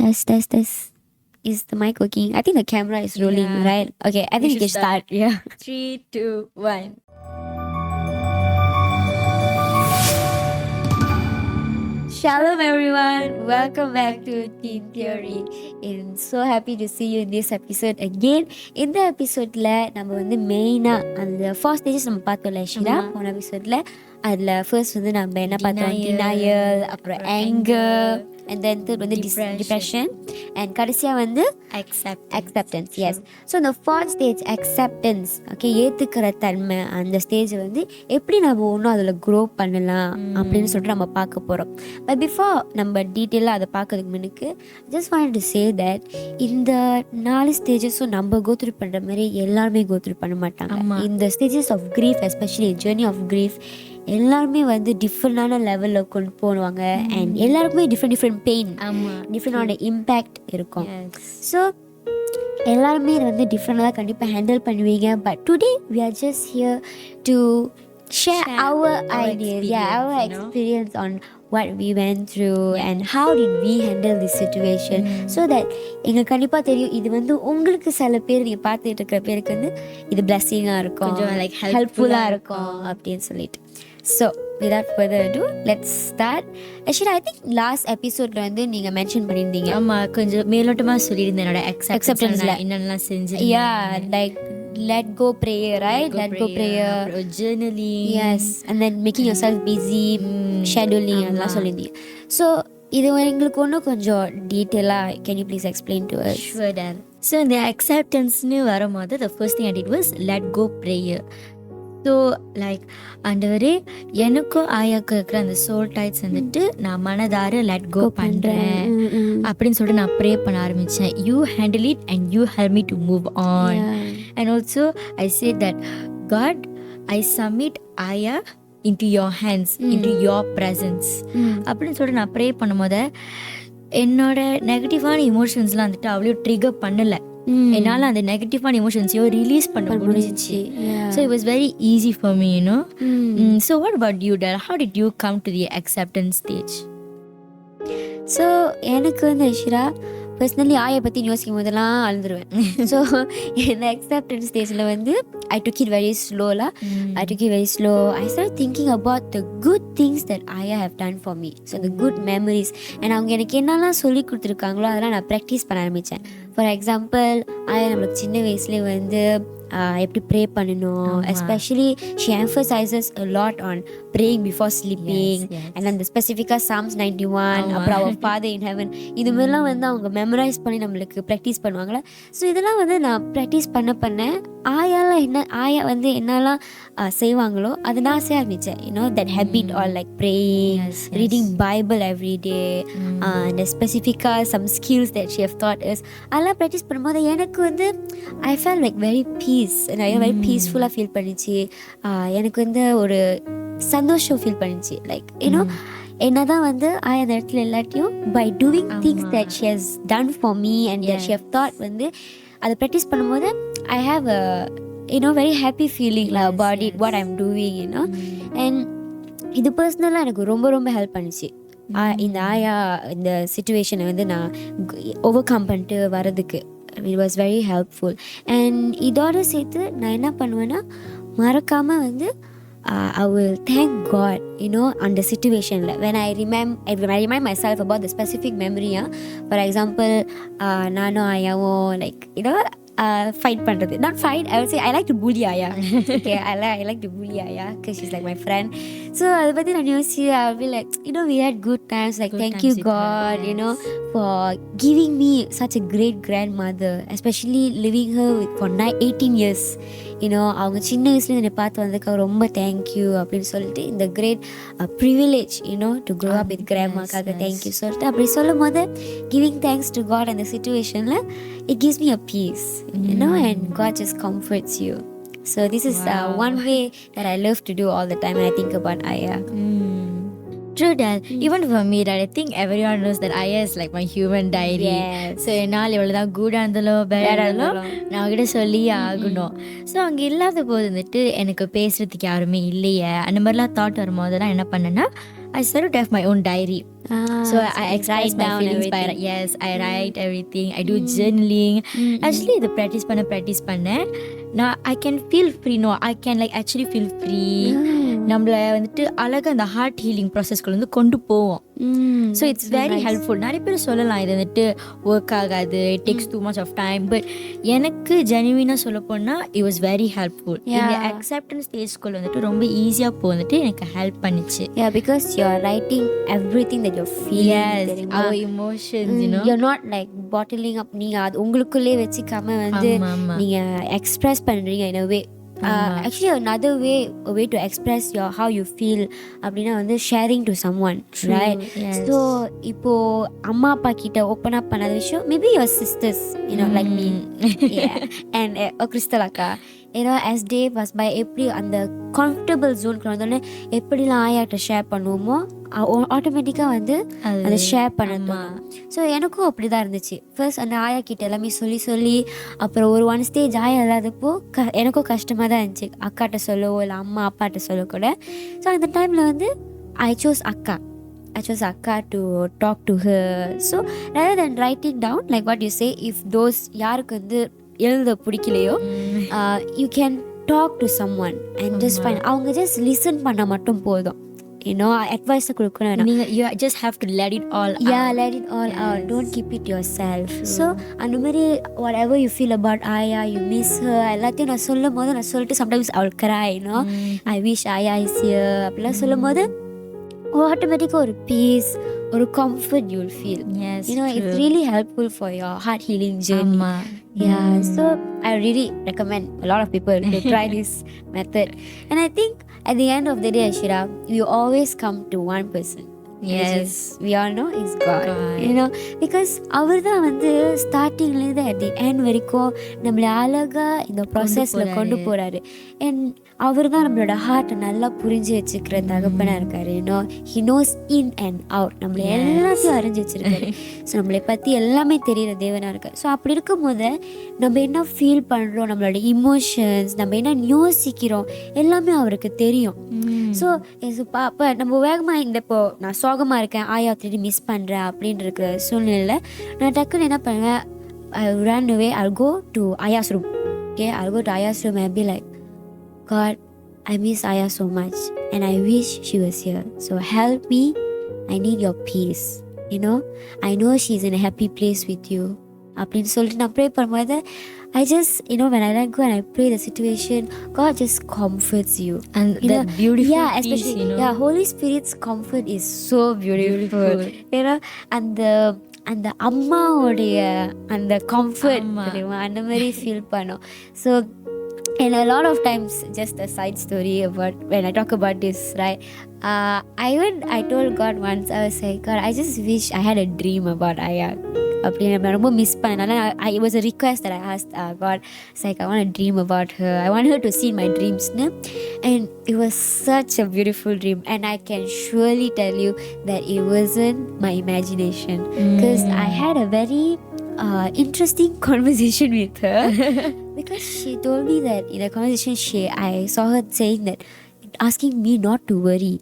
Test. Is the mic working? I think the camera is rolling, right? Okay, I think we can start. Yeah. 3, 2, 1. Shalom everyone. Welcome back to Teen Theory. I'm so happy to see you in this episode again. இந்த எபிசோட்ல நம்ம வந்து மெயினா அந்த 4 stages நம்ம பார்த்தோம்ல ஷிரா போன எபிசோட்ல. அதில் ஃபர்ஸ்ட் வந்து நம்ம என்ன பார்த்தோம், டினாயல், அப்புறம் ஆங்கர், and then third வந்து depression, and கடைசியாக வந்து acceptance. Yes. So the fourth stage, acceptance. Okay, ஏற்றுக்கிற தன்மை. அந்த ஸ்டேஜ் வந்து எப்படி நம்ம ஒன்றும் அதில் க்ரோ பண்ணலாம் அப்படின்னு சொல்லிட்டு நம்ம பார்க்க போகிறோம். பட் பிஃபோர் நம்ம டீட்டெயிலாக அதை பார்க்கறதுக்கு முன்னுக்கு just want to say that இந்த 4 ஸ்டேஜஸும் நம்ம கோத்ரூ பண்ணுற மாதிரி எல்லாருமே கோத்ரூ பண்ண மாட்டாங்க. இந்த stages of grief, especially journey of grief, எல்லாருமே வந்து டிஃப்ரெண்டான லெவலில் கொண்டு போடுவாங்க. அண்ட் எல்லாருக்குமே டிஃப்ரெண்ட் பெயின், டிஃப்ரெண்டான இம்பேக்ட் இருக்கும். ஸோ எல்லாருமே இதை வந்து டிஃப்ரெண்டாக கண்டிப்பாக ஹேண்டில் பண்ணுவீங்க. But today we are just here to share our ideas, our experience on what we went through and how did we handle this situation, so that எங்களுக்கு கண்டிப்பாக தெரியும் இது வந்து உங்களுக்கு சில பேர் நீங்கள் பார்த்துட்டு இருக்கிற பேருக்கு வந்து இது பிளெஸ்ஸிங்காக இருக்கும், கொஞ்சம் லைக் ஹெல்ப்ஃபுல்லாக இருக்கும் அப்படின்னு சொல்லிட்டு. So without further ado, let's start. Actually, I think last episode வந்து நீங்க மென்ஷன் பண்ணியிருந்தீங்க. ஆமாம், கொஞ்சம் மேலோட்டமாக சொல்லியிருந்தேன் என்னோட acceptanceல என்னென்னலாம் செஞ்சு. Like let go prayer, right? Let go prayer, journaling. Yes, and then making yourself busy, scheduling அதெல்லாம் சொல்லியிருந்தீங்க. So இது எங்களுக்கு ஒன்றும் கொஞ்சம் டீட்டெயிலாக can you please explain to us? Sure, Dan. So இந்த acceptanceன்னு வரும்போது the first thing I did was let go prayer. So like ஆண்டவரே, எனக்கும் ஆயாவுக்கு இருக்கிற அந்த சோல் டைட்ஸ் வந்துட்டு நான் மனதார லெட் கோ பண்ணுறேன் அப்படின்னு சொல்லிட்டு நான் ப்ரே பண்ண ஆரம்பித்தேன். You handle it and you help me to move on. And also I say that God, I submit ஆயா into your hands, into your presence அப்படின்னு சொல்லிட்டு நான் ப்ரே பண்ணும் போது என்னோட நெகட்டிவான இமோஷன்ஸ்லாம் வந்துட்டு அவ்வளோ ட்ரிகர் பண்ணலை. என்னால் அந்த நெகட்டிவான இமோஷன்ஸையோ ரிலீஸ் பண்ண முடிஞ்சிச்சு. So it was very easy for me, you know. So what about you dear? How did you come to the acceptance stage? So எனக்கு வந்து ஐஸ்வரா பர்சனலி ஆயை பற்றி யோசிக்கும் போதெல்லாம் அழுதுருவேன். ஸோ இந்த அக்செப்டன்ஸ் ஸ்டேஜில் வந்து I took it very slow. I started thinking about the good things that Aya have done for me. So the good memories. And அவங்க எனக்கு என்னெல்லாம் சொல்லி கொடுத்துருக்காங்களோ அதெல்லாம் நான் ப்ராக்டிஸ் பண்ண ஆரம்பித்தேன். ஃபார் எக்ஸாம்பிள், ஆயா நம்மளுக்கு சின்ன வயசுலேயே வந்து எப்படி ப்ரே பண்ணணும், especially she emphasizes a lot on praying before sleeping. And then the specific Psalms 91, அப்புறம் our Father in heaven, இது மாதிரிலாம் வந்து அவங்க மெமரைஸ் பண்ணி நம்மளுக்கு ப்ராக்டிஸ் பண்ணுவாங்களே. ஸோ இதெல்லாம் வந்து நான் ப்ராக்டிஸ் பண்ண ஆயா வந்து என்னெல்லாம் செய்வாங்களோ அதை நான் செய்ய ஆரம்பித்தேன். You know that habit all like praying, reading Bible every day, அந்த ஸ்பெசிஃபிக்காக some skills that she have taught is, அதெல்லாம் ப்ராக்டிஸ் பண்ணும்போது எனக்கு வந்து I fell like very peace, very பீஸ்ஃபுல்லாக ஃபீல் பண்ணிச்சு. எனக்கு வந்து ஒரு சந்தோஷம் ஃபீல் பண்ணிச்சு. லைக் யூனோ என்னதான் வந்து அந்த இடத்துல எல்லாத்தையும் by doing things that she has done for me and that she have taught வந்து அதை ப்ராக்டிஸ் பண்ணும்போது I have a very happy feeling about it, what I'm doing, and இது பர்சனலாக எனக்கு ரொம்ப ஹெல்ப் பண்ணிச்சு. இந்த ஆயா இந்த சிச்சுவேஷனை வந்து நான் ஓவர் கம் பண்ணிட்டு வரதுக்கு it was very helpful. And இதோட சேர்த்து நான் என்ன பண்ணுவேன்னா மறக்காமல் வந்து I will thank God, on the situation. When I remind myself about the specific memory. For example, நானும் ஆயாவும் like fight பண்றது, not fight, I would say I like to bully Aya. Okay, I like to bully Aya because she's like my friend. So அதை பற்றி நான் யோசிச்சு I'll be like, we had good times, like thank you God, for giving me such a great grandmother, especially living her for 18 years. அவங்க சின்ன வயசுல என்னை பார்த்து வந்ததுக்கு ரொம்ப தேங்க்யூ அப்படின்னு சொல்லிட்டு இந்த great privilege to grow up with கிராண்ட்மாக்காக தேங்க்யூ சொல்லிட்டு அப்படி சொல்லும் போது கிவிங் தேங்க்ஸ் டு காட் அந்த சிச்சுவேஷனில் it gives me a peace, and God just comforts you. So this is one way that I love to do all the time when I think about Aya. True that. Even for me, that I think everyone knows that Aya is like my human diary. So என்னால் எவ்வளோதான் கூடாக இருந்தாலும் பேடாக இருந்தாலும் நான் அவகிட்ட சொல்லியே ஆகணும். So அங்கே இல்லாத போது வந்துட்டு எனக்கு பேசுகிறதுக்கு யாருமே இல்லையே அந்த மாதிரிலாம் தாட் வரும்போது தான் என்ன பண்ணேன்னா I started to have my own diary. So I express write my down feelings by everything. yes, I write everything. I do journaling. Actually இது practice பண்ணேன். நான் I can feel free. No, I can like actually feel free. நம்மள வந்துட்டு அழகா அந்த heart healing ப்ராசஸ்க்குள்ள வந்து கொண்டு போவோம். So it's very helpful. நிறைய பேர் சொல்லலாம் இது வந்துட்டு ஒர்க் ஆகாது, it takes too much of time, but எனக்கு ஜெனுவினா சொல்ல போனா it was very helpful. இந்த acceptance stage-குள்ள வந்துட்டு ரொம்ப ஈஸியா வந்துட்டு எனக்கு ஹெல்ப் பண்ணிச்சு. Yeah, because you're writing everything that you're feeling. Yes, our emotions, you know. You're not like bottling up. நீங்க அது உங்களுக்குள்ளே வச்சுக்காம வந்து நீங்க எக்ஸ்பிரஸ் பண்றீங்க in a way. Actually another way, a way to express your how you feel அப்படின்னா வந்து sharing to someone. True, right? Yes. So இப்போ அம்மா அப்பா கிட்ட open up பண்ணாத விஷயம், maybe your sisters, you know, like me, yeah, and Crystal அக்கா, you know, as day pass by எப்படி அந்த comfortable zone வந்தோடனே எப்படிலாம் ஆயாட்ட ஷேர் பண்ணுவோமோ ஆட்டோமேட்டிக்காக வந்து அதை ஷேர் பண்ண. ஸோ எனக்கும் அப்படி தான் இருந்துச்சு. ஃபர்ஸ்ட் அந்த ஆயா கிட்ட எல்லாமே சொல்லி அப்புறம் ஒரு ஒன் ஸ்டேஜ் ஆயா இல்லாதப்போ எனக்கும் கஷ்டமாக தான் இருந்துச்சு அக்காட்ட சொல்லவோ இல்லை அம்மா அப்பாட்ட சொல்லக்கூட. ஸோ அந்த டைமில் வந்து I chose அக்கா to talk to her. So rather than writing down like what you say, if those யாருக்கு வந்து எழுத பிடிக்கலையோ you can talk to someone and just find அவங்க just listen பண்ண மட்டும் போதும். You know, advice கொடுக்கணும். You just have to let it all out. Yeah, let it all out. Don't keep it yourself. So அந்த மாதிரி whatever you feel about Aya, you miss her, எல்லாத்தையும் நான் சொல்லும் போது நான் சொல்லிட்டு sometimes I will cry, you know. I wish Aya is here அப்படிலாம் சொல்லும் போது ஆட்டோமேட்டிக்காக ஒரு பீஸ், ஒரு comfort you will feel. Yes, you know, true. It's really helpful for your heart healing journey. Yeah, so I really recommend a lot of people to try this method. And I think at the end of the day, Ashira, you always come to one person. Yes, we all know it's God. You know, because அவர் தான் வந்து ஸ்டார்டிங்லேருந்து at the end வரைக்கும் நம்மளை அழகா இந்த ப்ராசஸில் கொண்டு போகிறாரு. அண்ட் அவர் தான் நம்மளோட ஹார்ட்டை நல்லா புரிஞ்சு வச்சுக்கிற தகப்பனாக இருக்காரு. You know, he knows in and out, நம்மளை எல்லாத்தையும் அறிஞ்சு வச்சிருக்காரு. ஸோ நம்மளை பற்றி எல்லாமே தெரிகிற தேவனாக இருக்கார். ஸோ அப்படி இருக்கும்போது நம்ம என்ன ஃபீல் பண்ணுறோம், நம்மளோட இமோஷன்ஸ், நம்ம என்ன யோசிக்கிறோம் எல்லாமே அவருக்கு தெரியும். ஸோ அப்போ நம்ம வேகமாக இந்த இப்போ நான் சோகமாக இருக்கேன், ஆயா திருடி மிஸ் பண்ணுறேன் அப்படின்ற இருக்கிற சூழ்நிலையில் நான் டக்குன்னு என்ன பண்ணுவேன், I run away, I'll go to Aya's room. Okay, I'll go to Aya's room and be like, God, I miss Aya so much and I wish she was here. So help me, I need your peace. You know, I know she's in a happy place with you. அப்படின்னு சொல்லிட்டு நான் pray பண்ணும்போது I just, you know, when I let go and I pray the situation, God just comforts you. And you that know, beautiful yeah, peace, especially, you know. Yeah, Holy Spirit's comfort is so beautiful. You know, அந்த அம்மாவுடைய அந்த comfort தெரியுமா, அந்த மாதிரி feel பண்ணோம். So and a lot of times, just a side story about when I talk about this, right? I told God once, I was like, God, I just wish I had a dream about Aya. அப்படின்னு நான் ரொம்ப miss பண்ணனால it was a request that I asked God. It's like I want to dream about her, I want her to see my dreams, and it was such a beautiful dream, and I can surely tell you that it wasn't my imagination, because I had a very interesting conversation with her because she told me that in a conversation I saw her saying that, asking me not to worry.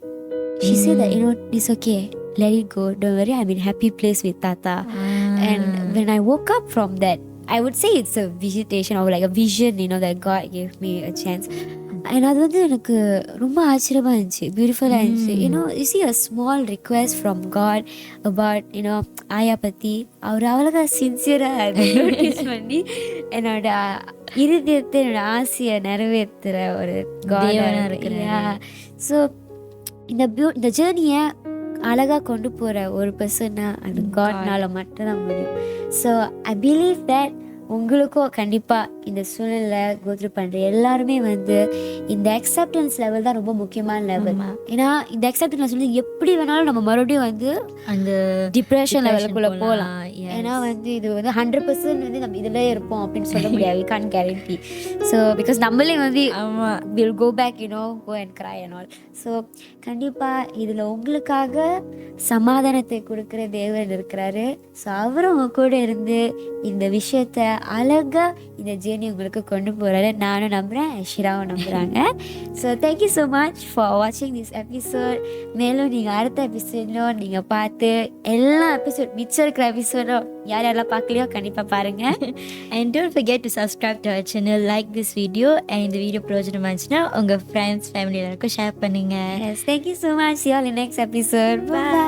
She said that, you know, it's okay, let it go, don't worry, I'm in a happy place with Tata. And when I woke up from that, I would say it's a visitation or like a vision, you know, that God gave me a chance. And அது வந்து எனக்கு ரொம்ப ஆச்சரியமாக இருந்துச்சு, பியூட்டிஃபுல்லாக இருந்துச்சு. You know, you see a small request from God about, you know, ஆயா பற்றி அவர் அவ்வளோக்கா சின்சியராக நோட்டீஸ் பண்ணி என்னோட இருதயத்தை, என்னோட ஆசையை நிறைவேற்றுற ஒரு காடாக இருக்கிறேன். ஸோ இந்த ஜேர்னியை அழகாக கொண்டு போகிற ஒரு பர்சன்னா அது காட்னால மட்டும்தான் முடியும். ஸோ ஐ பிலீவ் தட் உங்களுக்கும் கண்டிப்பாக இந்த சூழ்நிலை கோத்ரூ பண்ணுற எல்லாருமே வந்து இந்த அக்செப்டன்ஸ் லெவல் தான் ரொம்ப முக்கியமான லெவல். ஏன்னா இந்த அக்செப்டன்ஸ் வந்து எப்படி வேணாலும் நம்ம மறுபடியும் வந்து அந்த டிப்ரெஷன் லெவலுக்குள்ளே போகலாம். ஏன்னா வந்து இது வந்து 100% வந்து நம்ம இதில் இருப்போம் அப்படின்னு சொல்ல முடியாது, can't guarantee. ஸோ பிகாஸ் நம்மளே வந்து will go back, you know, go and cry and all. So கண்டிப்பாக இதில் உங்களுக்காக சமாதானத்தை கொடுக்குற தேவன் இருக்கிறாரு. ஸோ அவரும் உங்க கூட இருந்து இந்த விஷயத்தை அழகாக இந்த தேடி உங்களுக்கு கொண்டு போகிறாரு நானும் நம்புகிறேன், ஷிராவும் நம்புகிறாங்க. So thank you so much for வாட்சிங் திஸ் எபிசோட். மேலும் நீங்கள் அடுத்த எபிசோடும் நீங்கள் பார்த்து எல்லா எபிசோட் மிச்சம் இருக்கிற எபிசோடும் யார் யாரெல்லாம் பார்க்கலையோ கண்டிப்பாக பாருங்கள். And don't forget to subscribe to our channel, like this video, and இந்த வீடியோ பிரோஜனமாக இருந்துச்சுன்னா உங்கள் ஃப்ரெண்ட்ஸ் ஃபேமிலி எல்லாருக்கும் ஷேர் பண்ணுங்கள். Yes, thank you so much. See you all in next episode. Bye.